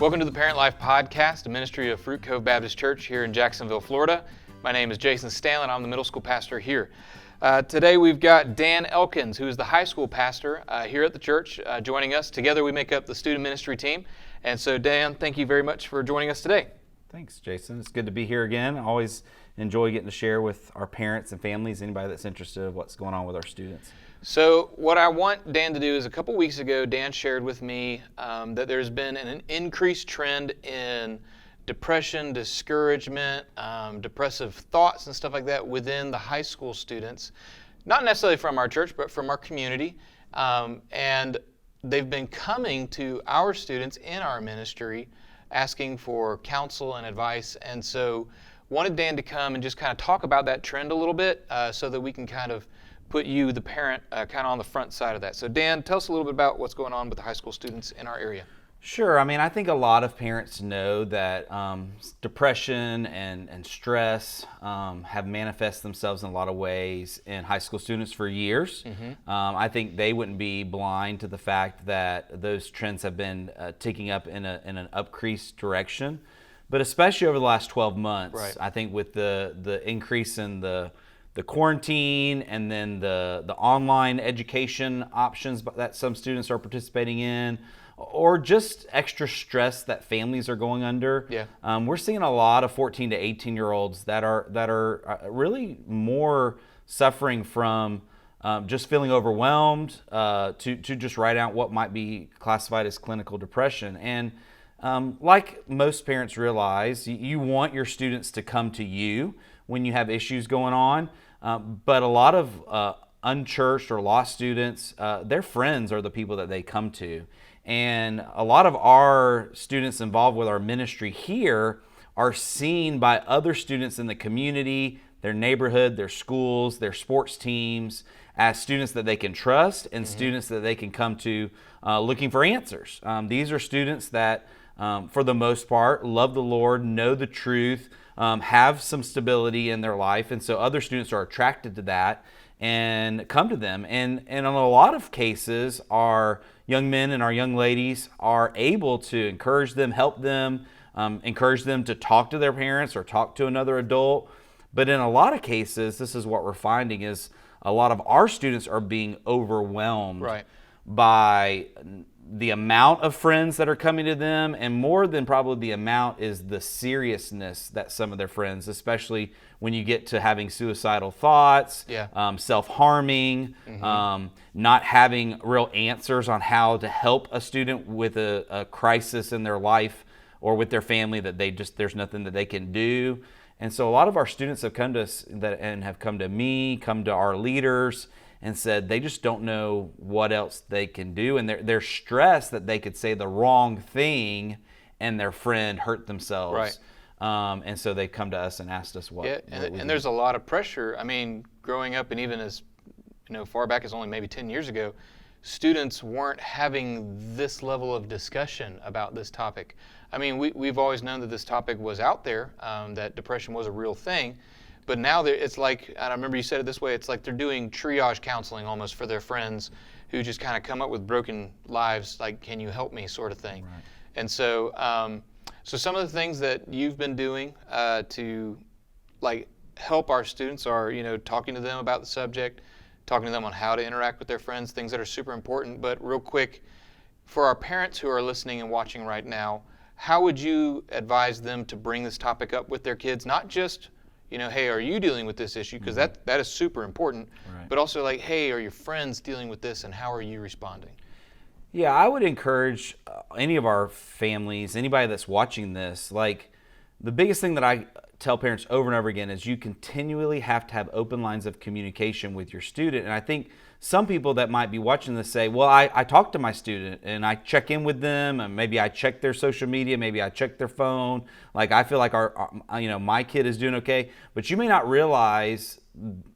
Welcome to the Parent Life Podcast, a ministry of Fruit Cove Baptist Church here in Jacksonville, Florida. My name is Jason Stanland. I'm the middle school pastor here. Today we've got Dan Elkins, who is the high school pastor here at the church, joining us. Together we make up the student ministry team. And so Dan, thank you very much for joining us today. Thanks, Jason. It's good to be here again. I always enjoy getting to share with our parents and families, anybody that's interested in what's going on with our students. So what I want Dan to do is, a couple weeks ago, Dan shared with me that there's been an increased trend in depression, discouragement, depressive thoughts and stuff like that within the high school students, not necessarily from our church, but from our community. And they've been coming to our students in our ministry asking for counsel and advice. And so wanted Dan to come and just kind of talk about that trend a little bit so that we can kind of put you, the parent, kind of on the front side of that. So Dan, tell us a little bit about what's going on with the high school students in our area. Sure. I mean, I think a lot of parents know that depression and stress have manifested themselves in a lot of ways in high school students for years. Mm-hmm. I think they wouldn't be blind to the fact that those trends have been ticking up in an increased direction. But especially over the last 12 months, right. I think with the increase in the quarantine and then the online education options that some students are participating in, or just extra stress that families are going under. Yeah. We're seeing a lot of 14 to 18-year-olds that are really more suffering from just feeling overwhelmed to just write out what might be classified as clinical depression. And like most parents realize, you want your students to come to you when you have issues going on. But a lot of unchurched or lost students, their friends are the people that they come to. And a lot of our students involved with our ministry here are seen by other students in the community, their neighborhood, their schools, their sports teams, as students that they can trust and mm-hmm. students that they can come to looking for answers. These are students that, for the most part, love the Lord, know the truth, have some stability in their life, and so other students are attracted to that and come to them. And in a lot of cases, our young men and our young ladies are able to encourage them, help them, encourage them to talk to their parents or talk to another adult. But in a lot of cases, this is what we're finding is a lot of our students are being overwhelmed right. by the amount of friends that are coming to them, and more than probably the amount is the seriousness that some of their friends, especially when you get to having suicidal thoughts, self-harming, mm-hmm. Not having real answers on how to help a student with a crisis in their life or with their family that there's nothing that they can do. And so a lot of our students have come to us and have come to me, come to our leaders, and said they just don't know what else they can do. And they're stressed that they could say the wrong thing and their friend hurt themselves. Right. And so they come to us and asked us what. Yeah, and there's a lot of pressure. I mean, growing up and even as far back as only maybe 10 years ago, students weren't having this level of discussion about this topic. I mean, we've always known that this topic was out there, that depression was a real thing. But now it's like, and I remember you said it this way, it's like they're doing triage counseling almost for their friends who just kind of come up with broken lives, like, can you help me sort of thing. Right. And so so some of the things that you've been doing to like help our students are, talking to them about the subject, talking to them on how to interact with their friends, things that are super important. But real quick, for our parents who are listening and watching right now, how would you advise them to bring this topic up with their kids? Not just hey, are you dealing with this issue? Because that is super important. Right. But also like, hey, are your friends dealing with this and how are you responding? Yeah, I would encourage any of our families, anybody that's watching this, like the biggest thing that I tell parents over and over again is you continually have to have open lines of communication with your student. And I think some people that might be watching this say, well, I talk to my student and I check in with them and maybe I check their social media, maybe I check their phone. Like I feel like my kid is doing okay, but you may not realize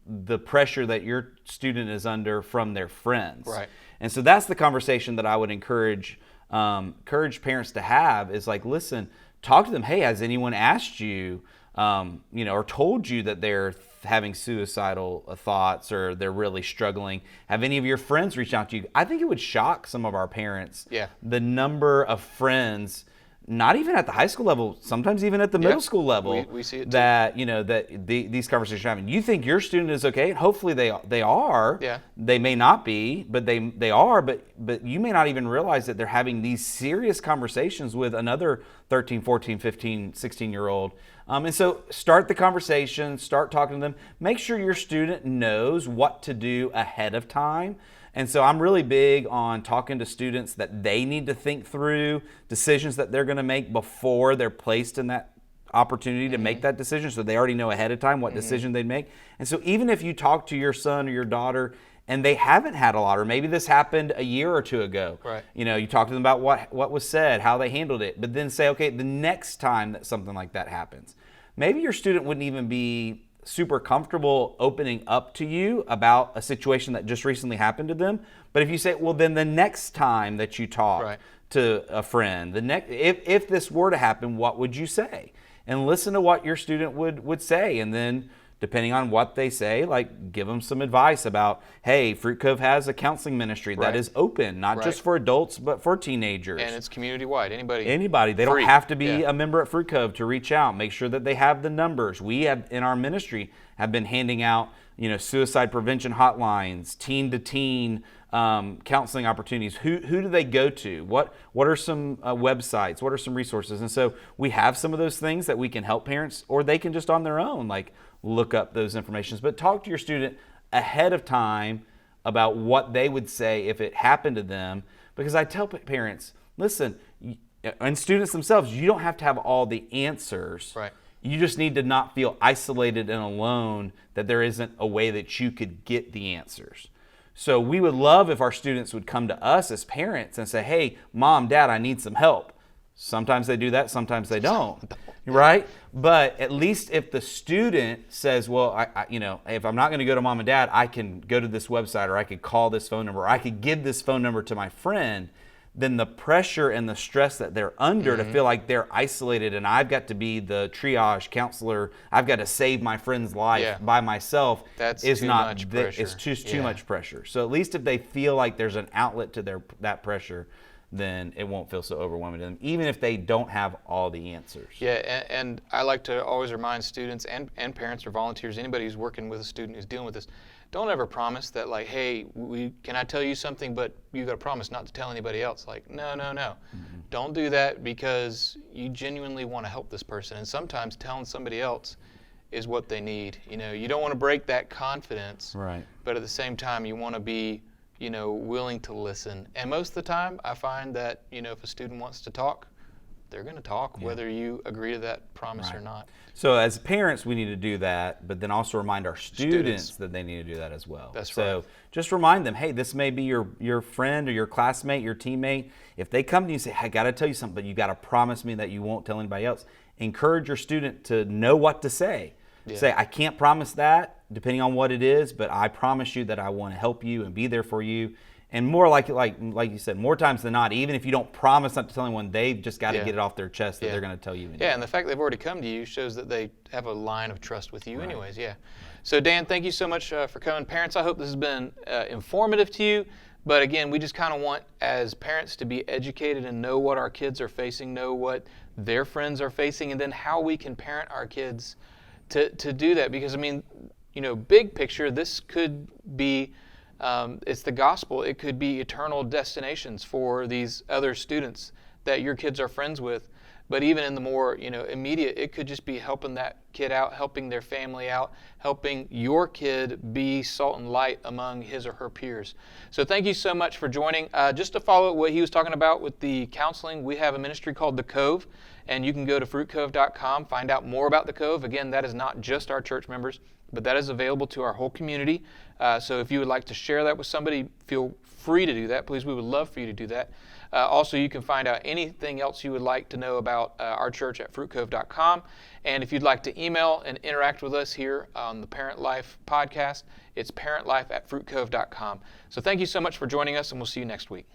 the pressure that your student is under from their friends. Right. And so that's the conversation that I would encourage parents to have is like, listen, talk to them. Hey, has anyone asked you, or told you that they're having suicidal thoughts or they're really struggling? Have any of your friends reached out to you? I think it would shock some of our parents, the number of friends not even at the high school level, sometimes even at the middle school level, we see it too. that these conversations are happening. You think your student is okay, and hopefully they are. Yeah. They may not be, but they are. But you may not even realize that they're having these serious conversations with another 13, 14, 15, 16-year-old. And so start the conversation, start talking to them. Make sure your student knows what to do ahead of time. And so I'm really big on talking to students that they need to think through decisions that they're going to make before they're placed in that opportunity to make that decision, so they already know ahead of time what decision they'd make. And so even if you talk to your son or your daughter and they haven't had a lot, or maybe this happened a year or two ago, right. You talk to them about what was said, how they handled it, but then say, okay, the next time that something like that happens, maybe your student wouldn't even be super comfortable opening up to you about a situation that just recently happened to them. But if you say, well, then the next time that you talk right. to a friend, if this were to happen, what would you say? And listen to what your student would say. And then depending on what they say, like give them some advice about, hey, Fruit Cove has a counseling ministry that is open, not just for adults, but for teenagers. And it's community-wide. Anybody. They don't have to be a member at Fruit Cove to reach out. Make sure that they have the numbers. We have, in our ministry, have been handing out, suicide prevention hotlines, teen-to-teen counseling opportunities. Who do they go to? What are some websites? What are some resources? And so we have some of those things that we can help parents, or they can just on their own, like look up those informations. But talk to your student ahead of time about what they would say if it happened to them. Because I tell parents, listen, and students themselves, you don't have to have all the answers. Right. You just need to not feel isolated and alone, that there isn't a way that you could get the answers. So we would love if our students would come to us as parents and say, hey, Mom, Dad, I need some help. Sometimes they do that, sometimes they don't, right? But at least if the student says, well, if I'm not going to go to Mom and Dad, I can go to this website, or I could call this phone number, or I could give this phone number to my friend, then the pressure and the stress that they're under to feel like they're isolated and I've got to be the triage counselor, I've got to save my friend's life by myself, is not much pressure. It's just too much pressure. So at least if they feel like there's an outlet to that pressure, then it won't feel so overwhelming to them, even if they don't have all the answers. Yeah, and I like to always remind students and parents or volunteers, anybody who's working with a student who's dealing with this, don't ever promise that, like, hey, can I tell you something, but you got to promise not to tell anybody else. Like, no. Don't do that, because you genuinely want to help this person. And sometimes telling somebody else is what they need. You don't want to break that confidence. Right. But at the same time, you want to be, willing to listen. And most of the time, I find that, if a student wants to talk, they're going to talk, whether you agree to that promise or not. So as parents, we need to do that, but then also remind our students that they need to do that as well. That's right. So just remind them, hey, this may be your friend or your classmate, your teammate. If they come to you and say, hey, I got to tell you something, but you got to promise me that you won't tell anybody else. Encourage your student to know what to say. Yeah. Say, I can't promise that, depending on what it is, but I promise you that I want to help you and be there for you. And more like you said, more times than not, even if you don't promise not to tell anyone, they've just got to get it off their chest that they're going to tell you. Yeah, and the fact they've already come to you shows that they have a line of trust with you anyways, So Dan, thank you so much for coming. Parents, I hope this has been informative to you. But again, we just kind of want, as parents, to be educated and know what our kids are facing, know what their friends are facing, and then how we can parent our kids to do that. Because, big picture, this could be... it's the gospel. It could be eternal destinations for these other students that your kids are friends with. But even in the more, immediate, it could just be helping that kid out, helping their family out, helping your kid be salt and light among his or her peers. So thank you so much for joining. Just to follow what he was talking about with the counseling, we have a ministry called The Cove, and you can go to fruitcove.com, find out more about The Cove. Again, that is not just our church members, but that is available to our whole community. So if you would like to share that with somebody, feel free to do that. Please, we would love for you to do that. Also, you can find out anything else you would like to know about our church at fruitcove.com. And if you'd like to email and interact with us here on the Parent Life podcast, it's parentlife@fruitcove.com. So thank you so much for joining us, and we'll see you next week.